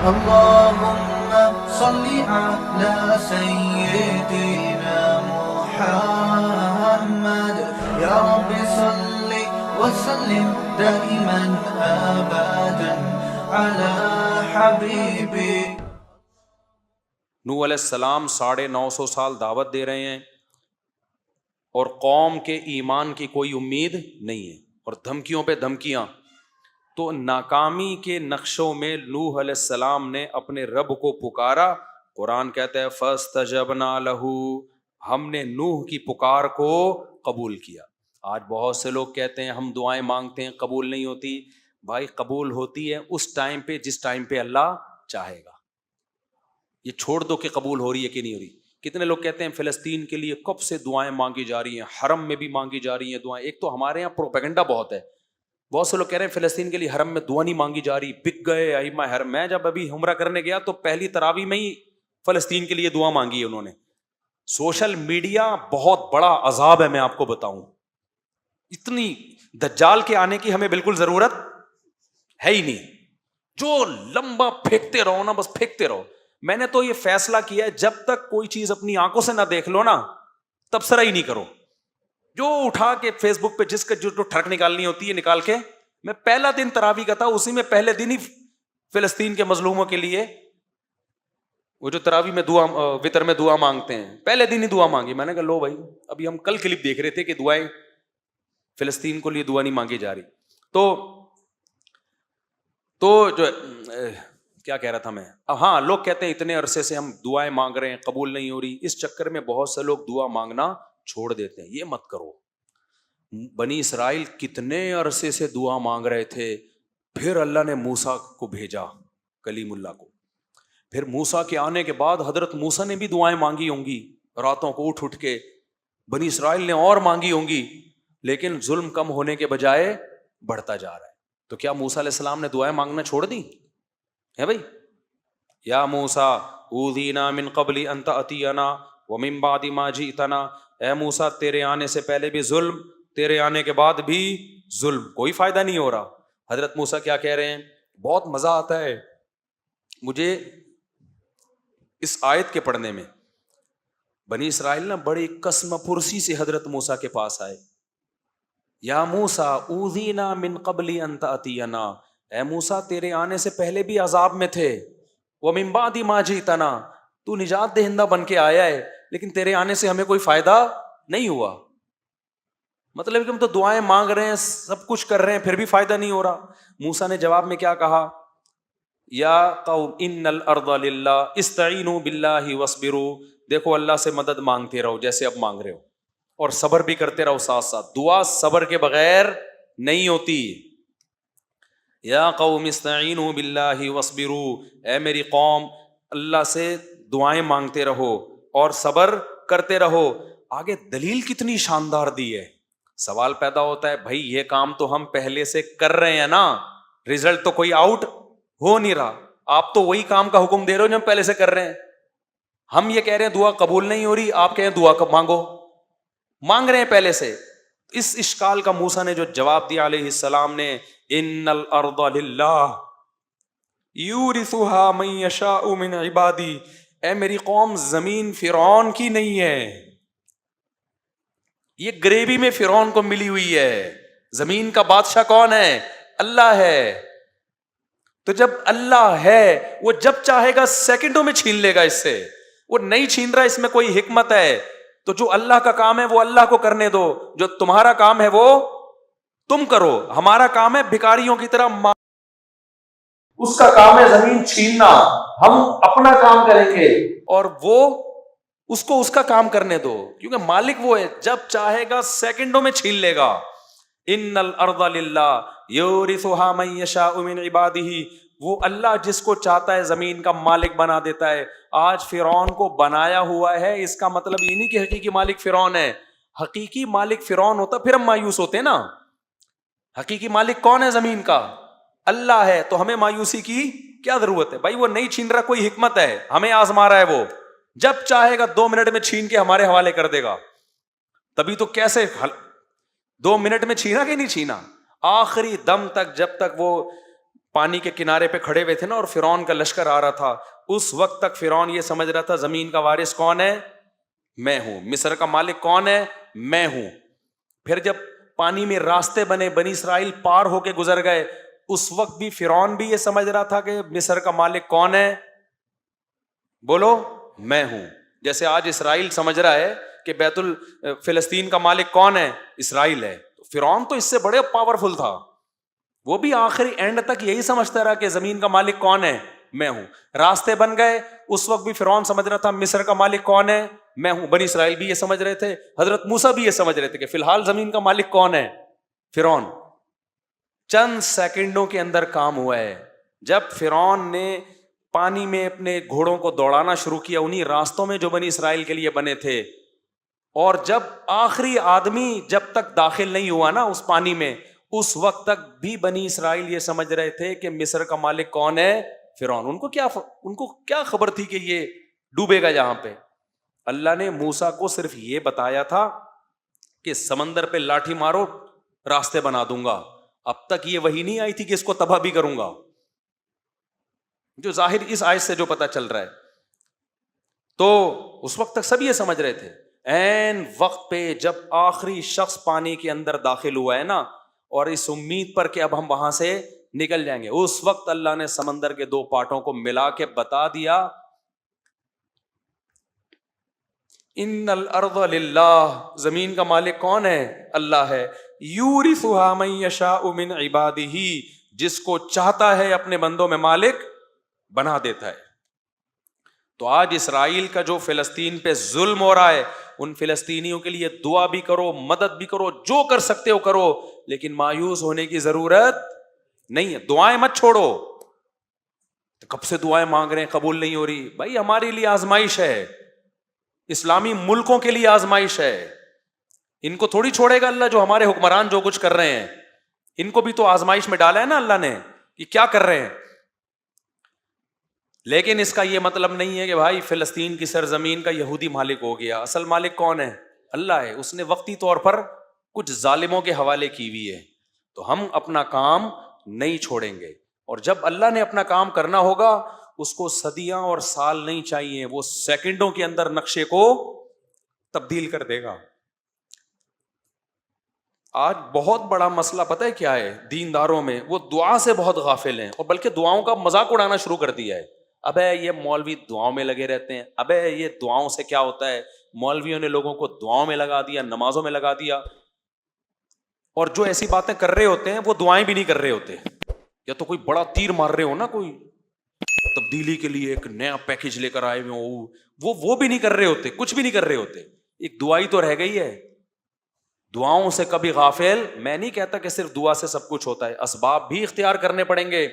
اللهم صل على سيدنا محمد يا رب صل وسلم دائما ابدا على حبيبي. نوح علیہ السلام 950 سال دعوت دے رہے ہیں اور قوم کے ایمان کی کوئی امید نہیں ہے اور دھمکیوں پہ دھمکیاں. تو ناکامی کے نقشوں میں نوح علیہ السلام نے اپنے رب کو پکارا. قرآن کہتا ہے فاستجبنا لہ، ہم نے نوح کی پکار کو قبول کیا. آج بہت سے لوگ کہتے ہیں ہم دعائیں مانگتے ہیں قبول نہیں ہوتی. بھائی قبول ہوتی ہے اس ٹائم پہ جس ٹائم پہ اللہ چاہے گا. یہ چھوڑ دو کہ قبول ہو رہی ہے کہ نہیں ہو رہی. کتنے لوگ کہتے ہیں فلسطین کے لیے کب سے دعائیں مانگی جا رہی ہیں، حرم میں بھی مانگی جا رہی ہیں دعائیں. ایک تو ہمارے یہاں پروپیگنڈا بہت ہے. بہت سے لوگ کہہ رہے ہیں فلسطین کے لیے حرم میں دعا نہیں مانگی جا رہی، بک گئے ائمہ حرم. میں جب ابھی عمرہ کرنے گیا تو پہلی تراویح میں ہی فلسطین کے لیے دعا مانگی ہے انہوں نے. سوشل میڈیا بہت بڑا عذاب ہے، میں آپ کو بتاؤں. اتنی دجال کے آنے کی ہمیں بالکل ضرورت ہے ہی نہیں. جو لمبا پھینکتے رہو نا، بس پھینکتے رہو. میں نے تو یہ فیصلہ کیا ہے جب تک کوئی چیز اپنی آنکھوں سے نہ دیکھ لو نا تبصرہ ہی نہیں کرو. جو اٹھا کے فیس بک پہ جس کا جو ٹھڑک نکالنی ہوتی ہے نکال کے. میں پہلا دن تراویح کا تھا، اسی میں پہلے دن ہی فلسطین کے مظلوموں کے لیے وہ جو تراویح میں دعا وتر میں دعا مانگتے ہیں پہلے دن ہی دعا مانگی. میں نے کہا لو بھائی، ابھی ہم کل کلپ دیکھ رہے تھے کہ دعائیں فلسطین کو لیے دعا نہیں مانگی جا رہی. تو جو کیا کہہ رہا تھا میں، ہاں لوگ کہتے ہیں اتنے عرصے سے ہم دعائیں مانگ رہے ہیں قبول نہیں ہو رہی. اس چکر میں بہت سے لوگ دعا مانگنا چھوڑ دیتے ہیں. یہ مت کرو. بنی اسرائیل کتنے عرصے سے دعا مانگ رہے تھے، پھر اللہ نے موسیٰ کو بھیجا، کلیم اللہ کو. پھر موسیٰ کے آنے کے بعد حضرت موسیٰ نے بھی دعائیں مانگی ہوں گی راتوں کو اٹھ کے. بنی اسرائیل نے اور مانگی ہوں گی، لیکن ظلم کم ہونے کے بجائے بڑھتا جا رہا ہے. تو کیا موسیٰ علیہ السلام نے دعائیں مانگنا چھوڑ دی ہے بھائی؟ یا موسیٰ اوذینا من قبل ان تأتینا ومن بعد ما جئتنا. اے موسیٰ تیرے آنے سے پہلے بھی ظلم، تیرے آنے کے بعد بھی ظلم، کوئی فائدہ نہیں ہو رہا. حضرت موسیٰ کیا کہہ رہے ہیں؟ بہت مزہ آتا ہے مجھے اس آیت کے پڑھنے میں. بنی اسرائیل نا بڑی قسم پرسی سے حضرت موسیٰ کے پاس آئے. یا موسیٰ اوذینا من قبل ان تأتینا، اے موسیٰ تیرے آنے سے پہلے بھی عذاب میں تھے. ومن بعد ما جئتنا، تو نجات دہندہ بن کے آیا ہے لیکن تیرے آنے سے ہمیں کوئی فائدہ نہیں ہوا. مطلب کہ ہم تو دعائیں مانگ رہے ہیں، سب کچھ کر رہے ہیں، پھر بھی فائدہ نہیں ہو رہا. موسیٰ نے جواب میں کیا کہا؟ یا قوم ان الارض للہ استعینوا باللہ واصبروا. دیکھو اللہ سے مدد مانگتے رہو جیسے اب مانگ رہے ہو، اور صبر بھی کرتے رہو ساتھ ساتھ. دعا صبر کے بغیر نہیں ہوتی. یا قوم استعینوا باللہ واصبروا، اے میری قوم اللہ سے دعائیں مانگتے رہو اور صبر کرتے رہو. آگے دلیل کتنی شاندار دی ہے. سوال پیدا ہوتا ہے بھائی یہ کام تو ہم پہلے سے کر رہے ہیں نا، رزلٹ تو کوئی آؤٹ ہو نہیں رہا. آپ تو وہی کام کا حکم دے رہے ہو جو ہم پہلے سے کر رہے ہیں. ہم یہ کہہ رہے ہیں دعا قبول نہیں ہو رہی، آپ کہیں دعا کب مانگو، مانگ رہے ہیں پہلے سے. اس اشکال کا موسیٰ نے جو جواب دیا علیہ السلام نے، ان الارض للہ یورثها من یشاء من عبادی. اے میری قوم زمین فرعون کی نہیں ہے، یہ گریوی میں فرعون کو ملی ہوئی ہے. زمین کا بادشاہ کون ہے؟ اللہ ہے. تو جب اللہ ہے وہ جب چاہے گا سیکنڈوں میں چھین لے گا اس سے. وہ نہیں چھین رہا، اس میں کوئی حکمت ہے. تو جو اللہ کا کام ہے وہ اللہ کو کرنے دو، جو تمہارا کام ہے وہ تم کرو. ہمارا کام ہے بھکاریوں کی طرح اس کا کام ہے زمین چھیننا، ہم اپنا کام کریں گے اور وہ اس کو اس کا کام کرنے دو، کیونکہ مالک وہ ہے، جب چاہے گا سیکنڈوں میں چھین لے گا. ان الارض للہ یورثها من یشاء من عبادہ. وہ اللہ جس کو چاہتا ہے زمین کا مالک بنا دیتا ہے. آج فرعون کو بنایا ہوا ہے، اس کا مطلب یہ نہیں کہ حقیقی مالک فرعون ہے. حقیقی مالک فرعون ہوتا پھر ہم مایوس ہوتے نا. حقیقی مالک کون ہے زمین کا؟ اللہ ہے. تو ہمیں مایوسی کی کیا ضرورت ہے بھائی؟ وہ نہیں چھین رہا، کوئی حکمت ہے، ہمیں آزما رہا ہے. وہ جب چاہے گا 2 منٹ میں چھین کے ہمارے حوالے کر دے گا. تبھی تو کیسے 2 منٹ میں چھینا کہ نہیں چھینا؟ آخری دم تک، جب تک وہ پانی کے کنارے پہ کھڑے ہوئے تھے نا اور فرعون کا لشکر آ رہا تھا, اس وقت تک فرعون یہ سمجھ رہا تھا زمین کا وارث کون ہے, میں ہوں, مصر کا مالک کون ہے, میں ہوں. پھر جب پانی میں راستے بنے, بنی اسرائیل پار ہو کے گزر گئے, اس وقت بھی فرعون بھی یہ سمجھ رہا تھا کہ مصر کا مالک کون ہے, بولو میں ہوں. جیسے آج اسرائیل سمجھ رہا ہے کہ بیت فلسطین کا مالک کون ہے, اسرائیل ہے. فرعون تو اس سے بڑے پاورفل تھا, وہ بھی آخری اینڈ تک یہی سمجھتا رہا کہ زمین کا مالک کون ہے, میں ہوں. راستے بن گئے, اس وقت بھی فرعون سمجھ رہا تھا مصر کا مالک کون ہے, میں ہوں. بنی اسرائیل بھی یہ سمجھ رہے تھے, حضرت موسیٰ بھی یہ سمجھ رہے تھے کہ فی الحال زمین کا مالک کون ہے, فرعون. چند سیکنڈوں کے اندر کام ہوا ہے. جب فرعون نے پانی میں اپنے گھوڑوں کو دوڑانا شروع کیا انہی راستوں میں جو بنی اسرائیل کے لیے بنے تھے, اور جب آخری آدمی جب تک داخل نہیں ہوا نا اس پانی میں, اس وقت تک بھی بنی اسرائیل یہ سمجھ رہے تھے کہ مصر کا مالک کون ہے, فرعون. ان کو کیا خبر تھی کہ یہ ڈوبے گا یہاں پہ. اللہ نے موسیٰ کو صرف یہ بتایا تھا کہ سمندر پہ لاٹھی مارو راستے بنا دوں گا. اب تک یہ وحی نہیں آئی تھی کہ اس کو تباہ بھی کروں گا, جو ظاہر اس آیت سے جو پتا چل رہا ہے. تو اس وقت تک سب یہ سمجھ رہے تھے. این وقت پہ جب آخری شخص پانی کے اندر داخل ہوا ہے نا, اور اس امید پر کہ اب ہم وہاں سے نکل جائیں گے, اس وقت اللہ نے سمندر کے دو پارٹوں کو ملا کے بتا دیا ان الارض للہ, زمین کا مالک کون ہے, اللہ ہے. یورثها من یشاء من عبادہ, جس کو چاہتا ہے اپنے بندوں میں مالک بنا دیتا ہے. تو آج اسرائیل کا جو فلسطین پہ ظلم ہو رہا ہے, ان فلسطینیوں کے لیے دعا بھی کرو, مدد بھی کرو, جو کر سکتے ہو کرو, لیکن مایوس ہونے کی ضرورت نہیں ہے. دعائیں مت چھوڑو. کب سے دعائیں مانگ رہے ہیں, قبول نہیں ہو رہی. بھائی ہمارے لیے آزمائش ہے, اسلامی ملکوں کے لیے آزمائش ہے. ان کو تھوڑی چھوڑے گا اللہ, جو ہمارے حکمران جو کچھ کر رہے ہیں, ان کو بھی تو آزمائش میں ڈالا ہے نا اللہ نے کہ کیا کر رہے ہیں. لیکن اس کا یہ مطلب نہیں ہے کہ بھائی فلسطین کی سرزمین کا یہودی مالک ہو گیا. اصل مالک کون ہے, اللہ ہے. اس نے وقتی طور پر کچھ ظالموں کے حوالے کی ہوئی ہے, تو ہم اپنا کام نہیں چھوڑیں گے. اور جب اللہ نے اپنا کام کرنا ہوگا, اس کو صدیاں اور سال نہیں چاہیے, وہ سیکنڈوں کے اندر نقشے کو تبدیل کر دے گا. آج بہت بڑا مسئلہ پتہ ہے کیا ہے دینداروں میں, وہ دعا سے بہت غافل ہیں, اور بلکہ دعاؤں کا مذاق اڑانا شروع کر دیا ہے. ابے یہ مولوی دعاؤں میں لگے رہتے ہیں, ابے یہ دعاؤں سے کیا ہوتا ہے, مولویوں نے لوگوں کو دعاؤں میں لگا دیا, نمازوں میں لگا دیا. اور جو ایسی باتیں کر رہے ہوتے ہیں وہ دعائیں بھی نہیں کر رہے ہوتے, یا تو کوئی بڑا تیر مار رہے ہو نا, کوئی تبدیلی کے لیے ایک نیا پیکج لے کر آئے ہوئے, وہ بھی نہیں کر رہے ہوتے, کچھ بھی نہیں کر رہے ہوتے. ایک دعائی تو رہ گئی ہے. دعاؤں سے کبھی غافل. میں نہیں کہتا کہ صرف دعا سے سب کچھ ہوتا ہے, اسباب بھی اختیار کرنے پڑیں گے,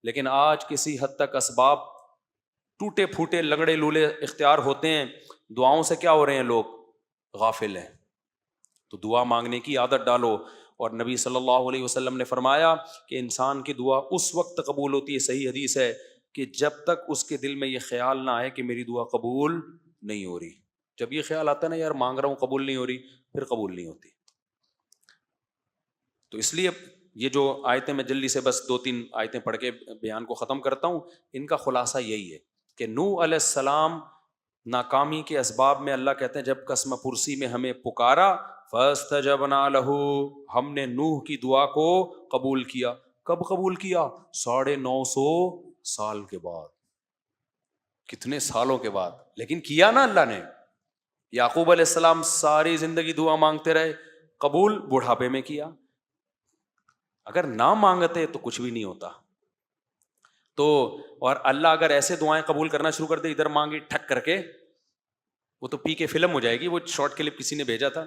لیکن آج کسی حد تک اسباب ٹوٹے پھوٹے لنگڑے لولے اختیار ہوتے ہیں. دعاؤں سے کیا ہو رہے ہیں, لوگ غافل ہیں. تو دعا مانگنے کی عادت ڈالو. اور نبی صلی اللہ علیہ وسلم نے فرمایا کہ انسان کی دعا اس وقت قبول ہوتی ہے, صحیح حدیث ہے, کہ جب تک اس کے دل میں یہ خیال نہ آئے کہ میری دعا قبول نہیں ہو رہی. جب یہ خیال آتا ہے نا یار مانگ رہا ہوں قبول نہیں ہو رہی, پھر قبول نہیں ہوتی. تو اس لیے یہ جو آیتیں میں جلدی سے بس 2-3 آیتیں پڑھ کے بیان کو ختم کرتا ہوں. ان کا خلاصہ یہی ہے کہ نوح علیہ السلام ناکامی کے اسباب میں اللہ کہتے ہیں جب قسم پرسی میں ہمیں پکارا, فاستجبنا لہ, ہم نے نوح کی دعا کو قبول کیا. کب قبول کیا؟ 950 سال کے بعد. کتنے سالوں کے بعد, لیکن کیا نا اللہ نے. یعقوب علیہ السلام ساری زندگی دعا مانگتے رہے, قبول بڑھاپے میں کیا. اگر نہ مانگتے تو کچھ بھی نہیں ہوتا. تو اور اللہ اگر ایسے دعائیں قبول کرنا شروع کر دے, ادھر مانگی ٹھک کر کے, وہ تو پی کے فلم ہو جائے گی. وہ شارٹ کلپ کسی نے بھیجا تھا,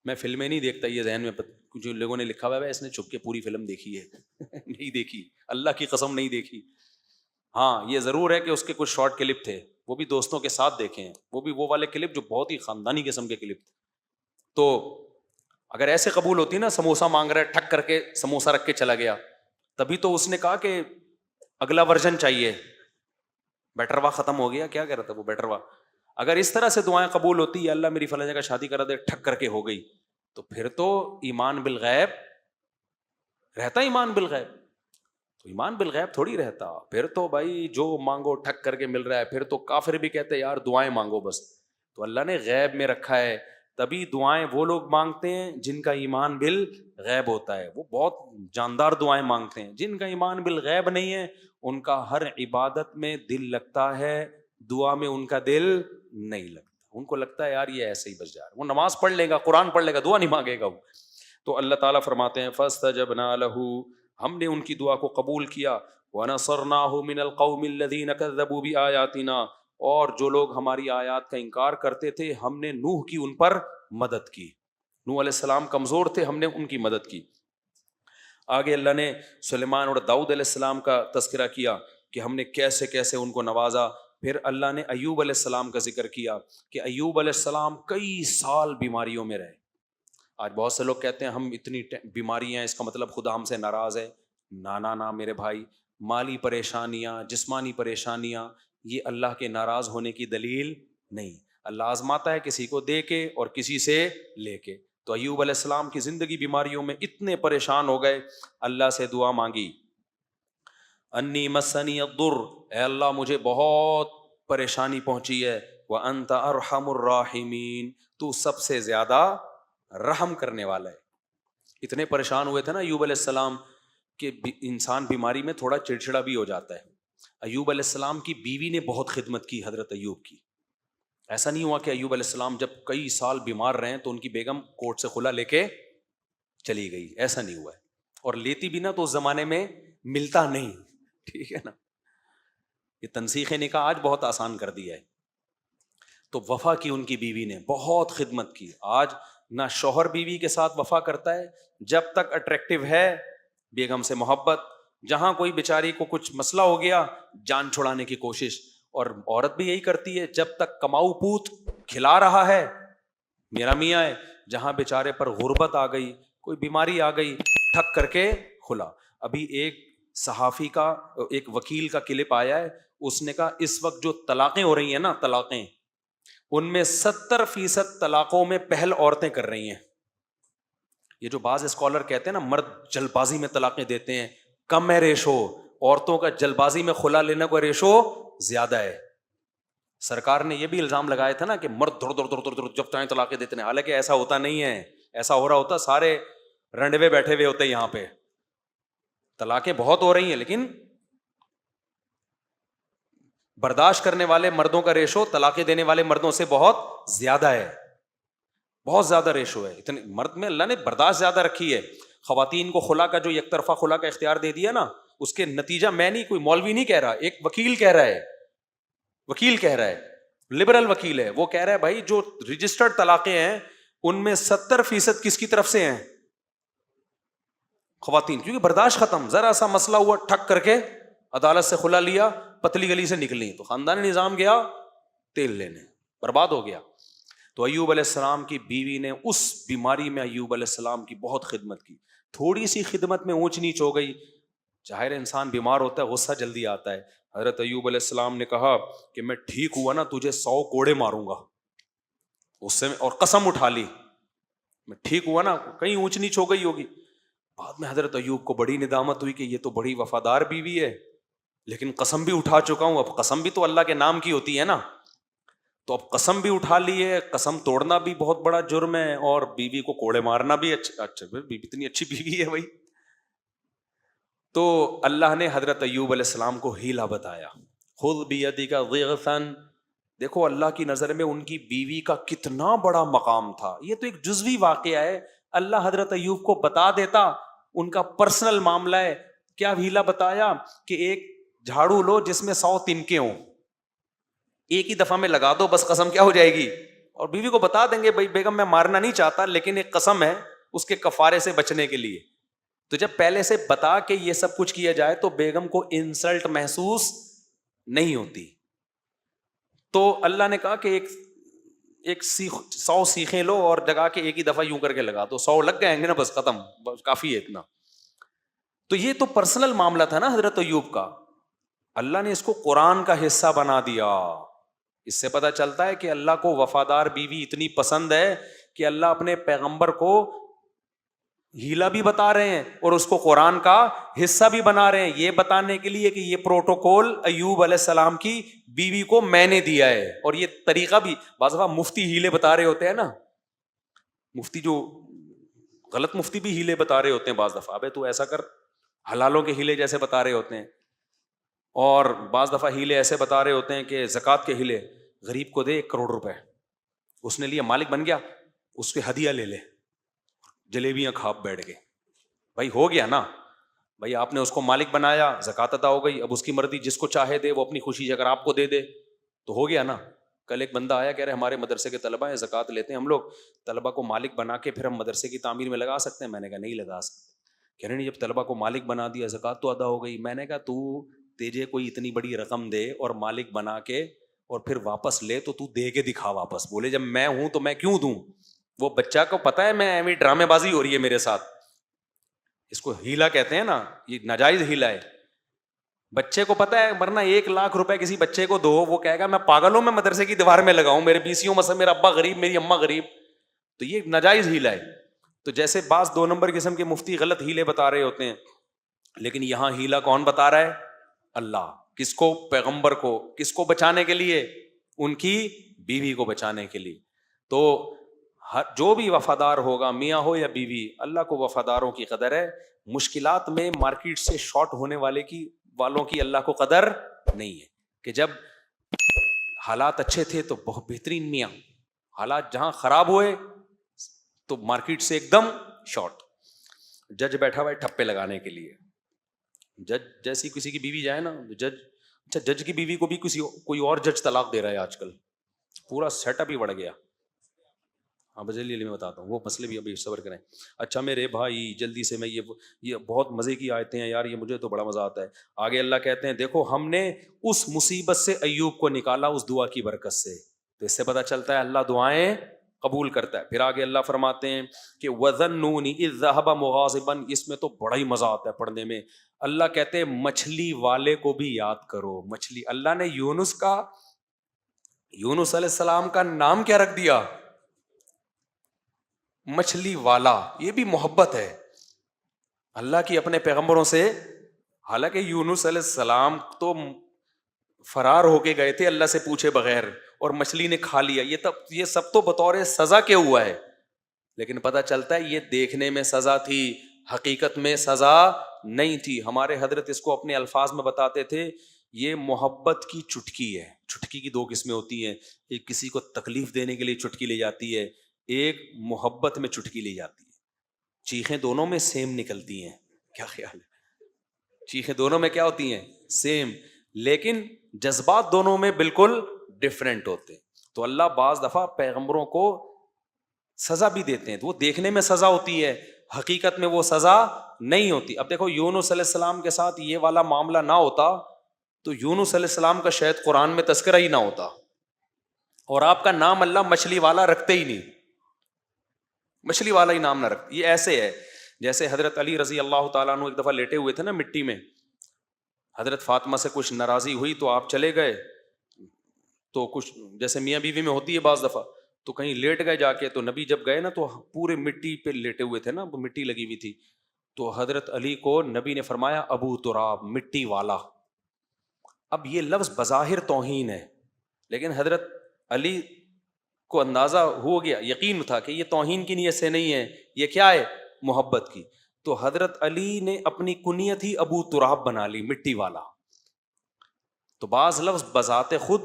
میں فلمیں نہیں دیکھتا, یہ ذہن میں جو لوگوں نے لکھا ہوا ہے اس نے چھپ کے پوری فلم دیکھی ہے. نہیں دیکھی, اللہ کی قسم نہیں دیکھی. ہاں یہ ضرور ہے کہ اس کے کچھ شارٹ کلپ تھے, وہ بھی دوستوں کے ساتھ دیکھے ہیں, وہ بھی وہ والے کلپ جو بہت ہی خاندانی قسم کے کلپ تھے. تو اگر ایسے قبول ہوتی نا, سموسہ مانگ رہا ہے ٹھک کر کے سموسہ رکھ کے چلا گیا, تبھی تو اس نے کہا کہ اگلا ورژن چاہیے. بیٹروا ختم ہو گیا, کیا کہہ رہا تھا وہ بیٹروا. اگر اس طرح سے دعائیں قبول ہوتی, یا اللہ میری فلاں جگہ شادی کرا دے, ٹھک کر کے ہو گئی, تو پھر تو ایمان بالغیب رہتا. ایمان بالغیب تو ایمان بالغیب تھوڑی رہتا. پھر تو بھائی جو مانگو ٹھک کر کے مل رہا ہے. پھر تو کافر بھی کہتے ہیں یار دعائیں مانگو بس. تو اللہ نے غیب میں رکھا ہے. تبھی دعائیں وہ لوگ مانگتے ہیں جن کا ایمان بالغیب ہوتا ہے. وہ بہت جاندار دعائیں مانگتے ہیں. جن کا ایمان بالغیب نہیں ہے ان کا ہر عبادت میں دل لگتا ہے, دعا میں ان کا دل نہیں لگتا. ان کو لگتا ہے یار یہ ایسے ہی بس جا رہا ہے. وہ نماز پڑھ لے گا, قرآن پڑھ لے گا, دعا نہیں مانگے گا وہ. تو اللہ تعالیٰ فرماتے ہیں فاستجبنا لہ, ہم نے ان کی دعا کو قبول کیا. وَنَصَرْنَاهُ مِنَ الْقَوْمِ الَّذِينَ كَذَّبُوا بِآيَاتِنَا, اور جو لوگ ہماری آیات کا انکار کرتے تھے ہم نے نوح کی ان پر مدد کی. نوح علیہ السلام کمزور تھے, ہم نے ان کی مدد کی. آگے اللہ نے سلیمان اور داؤد علیہ السلام کا تذکرہ کیا کہ ہم نے کیسے کیسے ان کو نوازا. پھر اللہ نے ایوب علیہ السلام کا ذکر کیا کہ ایوب علیہ السلام کئی سال بیماریوں میں رہے. آج بہت سے لوگ کہتے ہیں ہم اتنی بیماریاں اس کا مطلب خدا ہم سے ناراض ہے. نا میرے بھائی, مالی پریشانیاں, جسمانی پریشانیاں یہ اللہ کے ناراض ہونے کی دلیل نہیں. اللہ آزماتا ہے کسی کو دے کے اور کسی سے لے کے. تو ایوب علیہ السلام کی زندگی بیماریوں میں اتنے پریشان ہو گئے, اللہ سے دعا مانگی. انی مسنی الضر, اے اللہ مجھے بہت پریشانی پہنچی ہے. وانت ارحم الراحمین, تو سب سے زیادہ رحم کرنے والا ہے. اتنے پریشان ہوئے تھے نا ایوب علیہ السلام کہ انسان بیماری میں تھوڑا چڑچڑا بھی ہو جاتا ہے. ایوب علیہ السلام کی بیوی نے بہت خدمت کی حضرت ایوب کی. ایسا نہیں ہوا کہ ایوب علیہ السلام جب کئی سال بیمار رہے تو ان کی بیگم کورٹ سے خلا لے کے چلی گئی, ایسا نہیں ہوا ہے. اور لیتی بھی نا تو اس زمانے میں ملتا نہیں, ٹھیک ہے نا. یہ تنسیخ نکاح آج بہت آسان کر دیا ہے. تو وفا کی ان کی بیوی نے, بہت خدمت کی. آج نہ شوہر بیوی کے ساتھ وفا کرتا ہے, جب تک اٹریکٹیو ہے بیگم سے محبت, جہاں کوئی بیچاری کو کچھ مسئلہ ہو گیا جان چھڑانے کی کوشش. اور عورت بھی یہی کرتی ہے, جب تک کماؤ پوت کھلا رہا ہے میرا میاں ہے, جہاں بیچارے پر غربت آ گئی, کوئی بیماری آ گئی, ٹھک کر کے کھلا. ابھی ایک صحافی کا, ایک وکیل کا کلپ آیا ہے, اس نے کہا اس وقت جو طلاقیں ہو رہی ہیں نا, طلاقیں, ان میں 70% طلاقوں میں پہل عورتیں کر رہی ہیں. یہ جو بعض اسکالر کہتے ہیں نا مرد جلد بازی میں طلاقیں دیتے ہیں, کم ہے ریشو. عورتوں کا جلد بازی میں خلا لینے کا ریشو زیادہ ہے. سرکار نے یہ بھی الزام لگایا تھا نا کہ مرد دھڑ دھڑ جب چاہیں طلاقیں دیتے ہیں. حالانکہ ایسا ہوتا نہیں ہے. ایسا ہو رہا ہوتا سارے رنڈوے بیٹھے ہوئے ہوتے یہاں پہ. طلاقیں بہت ہو رہی ہیں لیکن برداشت کرنے والے مردوں کا ریشو طلاقیں دینے والے مردوں سے بہت زیادہ ہے, بہت زیادہ ریشو ہے. اتنے مرد میں اللہ نے برداشت زیادہ رکھی ہے. خواتین کو خلا کا جو یک طرفہ خلا کا اختیار دے دیا نا, اس کے نتیجہ میں نہیں, کوئی مولوی نہیں کہہ رہا, ایک وکیل کہہ رہا ہے. وکیل کہہ رہا ہے, لبرل وکیل ہے, وہ کہہ رہا ہے بھائی جو رجسٹرڈ طلاقیں ہیں ان میں 70% کس کی طرف سے ہیں, خواتین. کیونکہ برداشت ختم, ذرا سا مسئلہ ہوا ٹھک کر کے عدالت سے خلا لیا, پتلی گلی سے نکلی تو خاندانی نظام گیا تیل لینے, برباد ہو گیا. تو ایوب علیہ السلام کی بیوی نے اس بیماری میں ایوب علیہ السلام کی بہت خدمت کی. تھوڑی سی خدمت میں اونچ نیچ ہو گئی, ظاہر انسان بیمار ہوتا ہے غصہ جلدی آتا ہے. حضرت ایوب علیہ السلام نے کہا کہ میں ٹھیک ہوا نا تجھے 100 کوڑے ماروں گا. اس سے اور قسم اٹھا لی, میں ٹھیک ہوا نا, کہیں اونچ نیچ ہو گئی ہوگی. بعد میں حضرت ایوب کو بڑی ندامت ہوئی کہ یہ تو بڑی وفادار بیوی ہے, لیکن قسم بھی اٹھا چکا ہوں. اب قسم بھی تو اللہ کے نام کی ہوتی ہے نا, تو اب قسم بھی اٹھا لی ہے, قسم توڑنا بھی بہت بڑا جرم ہے, اور بیوی کو کوڑے مارنا بھی اچھا. بیوی اتنی اچھی بیوی ہے بھائی. تو اللہ نے حضرت ایوب علیہ السلام کو ہیلا بتایا, خذ بیدک ضغثا. دیکھو اللہ کی نظر میں ان کی بیوی کا کتنا بڑا مقام تھا. یہ تو ایک جزوی واقعہ ہے, اللہ حضرت ایوب کو بتا دیتا, ان کا پرسنل معاملہ ہے. کیا ہیلا بتایا کہ ایک جھاڑو لو جس میں 100 تنکے ہوں, ایک ہی دفعہ میں لگا دو, بس قسم کیا ہو جائے گی. اور بیوی کو بتا دیں گے بھائی بیگم میں مارنا نہیں چاہتا لیکن ایک قسم ہے اس کے کفارے سے بچنے کے لیے. تو جب پہلے سے بتا کے یہ سب کچھ کیا جائے تو بیگم کو انسلٹ محسوس نہیں ہوتی. تو اللہ نے کہا کہ ایک 100 سیخیں لو اور جگا کے ایک ہی دفعہ یوں کر کے لگا دو, 100 لگ گئے نا, بس ختم, کافی ہے اتنا. تو یہ تو پرسنل معاملہ تھا نا حضرت ایوب کا, اللہ نے اس کو قرآن کا حصہ بنا دیا. اس سے پتہ چلتا ہے کہ اللہ کو وفادار بیوی اتنی پسند ہے کہ اللہ اپنے پیغمبر کو ہیلا بھی بتا رہے ہیں اور اس کو قرآن کا حصہ بھی بنا رہے ہیں، یہ بتانے کے لیے کہ یہ پروٹوکول ایوب علیہ السلام کی بیوی کو میں نے دیا ہے. اور یہ طریقہ بھی بعض دفعہ مفتی ہیلے بتا رہے ہوتے ہیں نا، مفتی جو غلط مفتی بھی ہیلے بتا رہے ہوتے ہیں بعض دفعہ، ابے تو ایسا کر، حلالوں کے ہیلے جیسے بتا رہے ہوتے ہیں. اور بعض دفعہ ہیلے ایسے بتا رہے ہوتے ہیں کہ زکوٰۃ کے ہیلے، غریب کو دے 1 کروڑ روپے، اس نے لیا، مالک بن گیا، اس کے ہدیہ لے لے، جلیبیاں کھا بیٹھ گئے. بھائی ہو گیا نا، بھائی آپ نے اس کو مالک بنایا، زکوٰۃ ادا ہو گئی، اب اس کی مرضی، جس کو چاہے دے، وہ اپنی خوشی سے اگر آپ کو دے دے تو ہو گیا نا. کل ایک بندہ آیا، کہہ رہے ہمارے مدرسے کے طلبہ ہیں، زکوٰۃ لیتے ہیں ہم لوگ، طلبہ کو مالک بنا کے پھر ہم مدرسے کی تعمیر میں لگا سکتے ہیں؟ میں نے کہا نہیں لگا سکتے. کہہ رہے نہیں، جب طلبہ کو مالک بنا دیا، زکوٰۃ تو ادا ہو گئی. میں نے کہا تجھے کوئی اتنی بڑی رقم دے اور مالک بنا کے اور پھر واپس لے تو دے کے دکھا واپس. بولے جب میں ہوں تو میں کیوں دوں؟ وہ بچہ کو پتا ہے میں ایویں ڈرامے بازی ہو رہی ہے میرے ساتھ، اس کو ہیلا کہتے ہیں نا، یہ ناجائز ہیلا ہے. بچے کو پتا ہے، ورنہ 1 لاکھ روپے کسی بچے کو دو، وہ کہے گا میں پاگل ہوں، میں مدرسے کی دیوار میں لگاؤں، میرے PCO مثلا میرا ابا غریب، میری اماں غریب. تو یہ ناجائز ہیلا ہے. تو جیسے بعض 2 نمبر قسم کے مفتی غلط ہیلے بتا رہے ہوتے ہیں، لیکن یہاں ہیلا کون بتا رہا ہے؟ اللہ. کس کو؟ پیغمبر کو. کس کو بچانے کے لیے؟ ان کی بیوی کو بچانے کے لیے. تو جو بھی وفادار ہوگا، میاں ہو یا بیوی، اللہ کو وفاداروں کی قدر ہے. مشکلات میں مارکیٹ سے شارٹ ہونے والوں کی اللہ کو قدر نہیں ہے. کہ جب حالات اچھے تھے تو بہت بہترین میاں، حالات جہاں خراب ہوئے تو مارکیٹ سے ایک دم شارٹ. جج بیٹھا ہوا ہے ٹھپے لگانے کے لیے. جج جیسی کسی کی بیوی جائے نا، جج کی بیوی کو بھی کوئی اور جج طلاق دے رہا ہے آج کل، پورا سیٹ اپ ہی بڑھ گیا. ہاں بجلی میں بتاتا ہوں وہ مسئلے بھی، ابھی صبر کریں. اچھا میرے بھائی جلدی سے، میں یہ بہت مزے کی آیتیں ہیں یار، یہ مجھے تو بڑا مزہ آتا ہے. آگے اللہ کہتے ہیں دیکھو ہم نے اس مصیبت سے ایوب کو نکالا اس دعا کی برکت سے. تو اس سے پتہ چلتا ہے اللہ دعائیں قبول کرتا ہے. پھر آگے اللہ فرماتے ہیں کہ وَظَنُّونِ إِذْ ذَهَبَ مُغَاضِبًا. اس میں تو بڑا ہی مزہ آتا ہے پڑھنے میں. اللہ کہتے ہیں مچھلی والے کو بھی یاد کرو. مچھلی، اللہ نے یونس علیہ السلام کا نام کیا رکھ دیا؟ مچھلی والا. یہ بھی محبت ہے اللہ کی اپنے پیغمبروں سے. حالانکہ یونس علیہ السلام تو فرار ہو کے گئے تھے اللہ سے پوچھے بغیر، اور مچھلی نے کھا لیا. یہ سب تو بطور سزا کے ہوا ہے، لیکن پتہ چلتا ہے یہ دیکھنے میں سزا تھی، حقیقت میں سزا نہیں تھی. ہمارے حضرت اس کو اپنے الفاظ میں بتاتے تھے، یہ محبت کی چٹکی ہے. چٹکی کی 2 قسمیں ہوتی ہیں، ایک کسی کو تکلیف دینے کے لیے چٹکی لی جاتی ہے، ایک محبت میں چٹکی لی جاتی ہے. چیخیں دونوں میں سیم نکلتی ہیں. کیا خیال ہے؟ چیخیں دونوں میں کیا ہوتی ہیں؟ سیم، لیکن جذبات دونوں میں بالکل ڈفرینٹ ہوتے ہیں. تو اللہ بعض دفعہ پیغمبروں کو سزا بھی دیتے ہیں، تو وہ دیکھنے میں سزا ہوتی ہے، حقیقت میں وہ سزا نہیں ہوتی. اب دیکھو یونس علیہ السلام کے ساتھ یہ والا معاملہ نہ ہوتا تو یونس علیہ السلام کا شاید قرآن میں تذکرہ ہی نہ ہوتا، اور آپ کا نام اللہ مچھلی والا رکھتے ہی نہیں، مچھلی والا ہی نام نہ رکھتے. یہ ایسے ہے جیسے حضرت علی رضی اللہ تعالیٰ عنہ ایک دفعہ لیٹے ہوئے تھے نا مٹی میں، حضرت فاطمہ سے کچھ ناراضی ہوئی تو آپ چلے گئے، تو کچھ جیسے میاں بیوی میں ہوتی ہے بعض دفعہ، تو کہیں لیٹ گئے جا کے. تو نبی جب گئے نا تو پورے مٹی پہ لیٹے ہوئے تھے نا، مٹی لگی ہوئی تھی. تو حضرت علی کو نبی نے فرمایا ابو تراب، مٹی والا. اب یہ لفظ بظاہر توہین ہے، لیکن حضرت علی کو اندازہ ہو گیا، یقین تھا کہ یہ توہین کی نیت سے نہیں ہے، یہ کیا ہے؟ محبت کی. تو حضرت علی نے اپنی کنیت ہی ابو تراب بنا لی، مٹی والا. تو بعض لفظ بذات خود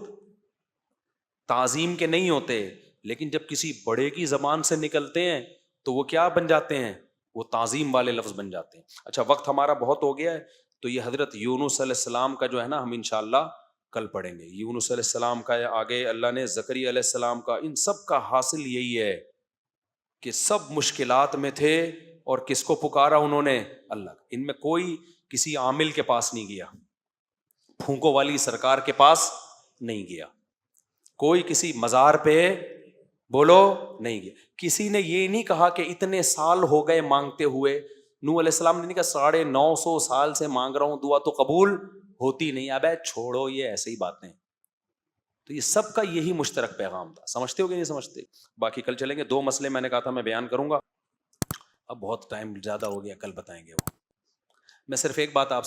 تعظیم کے نہیں ہوتے، لیکن جب کسی بڑے کی زبان سے نکلتے ہیں تو وہ کیا بن جاتے ہیں؟ وہ تعظیم والے لفظ بن جاتے ہیں. اچھا وقت ہمارا بہت ہو گیا ہے، تو یہ حضرت یونس علیہ السلام کا جو ہے نا ہم انشاءاللہ کل پڑھیں گے. یونس علیہ السلام کا، آگے اللہ نے زکریا علیہ السلام کا، ان سب کا حاصل یہی ہے کہ سب مشکلات میں تھے اور کس کو پکارا انہوں نے؟ اللہ. ان میں کوئی کسی عامل کے پاس نہیں گیا، پھونکوں والی سرکار کے پاس نہیں گیا، کوئی کسی مزار پہ بولو نہیں گیا. کسی نے یہ نہیں کہا کہ اتنے سال ہو گئے مانگتے ہوئے. نوح علیہ السلام نے نہیں کہا 950 سال سے مانگ رہا ہوں، دعا تو قبول ہوتی نہیں. اب چھوڑو یہ ایسے ہی باتیں. تو یہ سب کا یہی مشترک پیغام تھا. سمجھتے ہو کہ نہیں سمجھتے؟ باقی کل چلیں گے. 2 مسئلے میں نے کہا تھا میں بیان کروں گا. اب بہت ٹائم زیادہ ہو گیا, کل بتائیں گے وہ. میں صرف ایک بات آپ